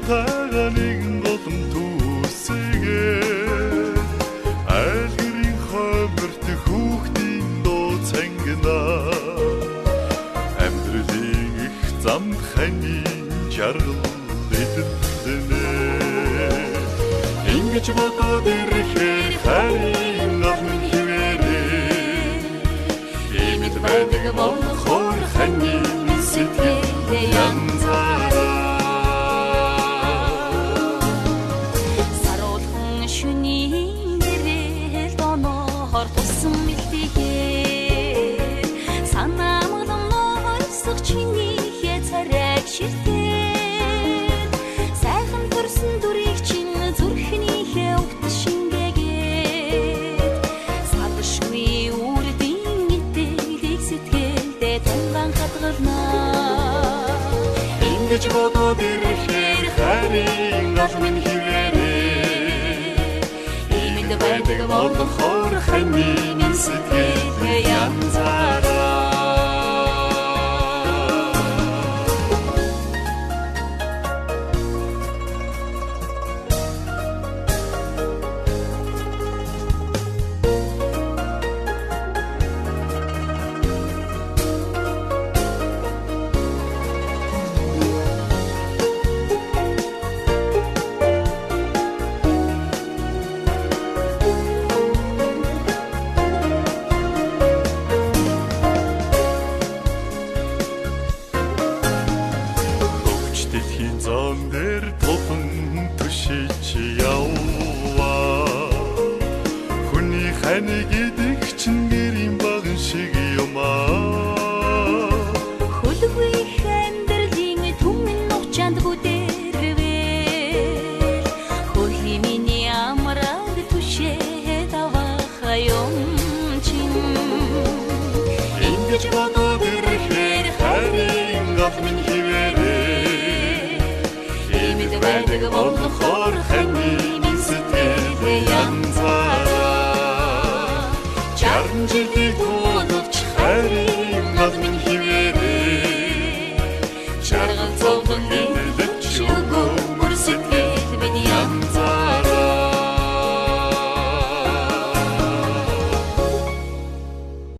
тага нэгэн голом түүсэгээ айлгэрийн хойморт хүүхдийн дуу цангинаа амьдралын их замд ханийн жаргал эдэлдэнэ ингэж бодоод ирэхээр харин олон хിവэрээ имэд байдаг болохоор ханийн сэтгэлдээ янзаараа саруулхан шөнийн дээрэл доноор тусан мэлтигээ санаамглан нойрсох чинийхээ царайг ширтээд сайхан төрсөн дүрийг чинь зүрхнийхээ өгт шингээгээд салшгүй үрдийн итгэлийг сэтгэлдээ тунгаан хадгалнаа ингэж бодоод ирэхээр харин олон хിവэрээ имэд байдаг болохоор ханийн сэтгэлдээ янзаараа дэлхийн зам дээр тулан түшиж яваа хүний ханиг идэх чинь гэрийн баган шиг юм аа хөлгүй хандрлын түмэн нухчанд бүдэрвэл хөрхи миний амраг түшээд авах юм чин ингэж бодоод ирэхээр харин олон хിവэрээ имэд байдаг болохоор ханийн сэтгэлдээ янзаараа чарн жилиг тулж харин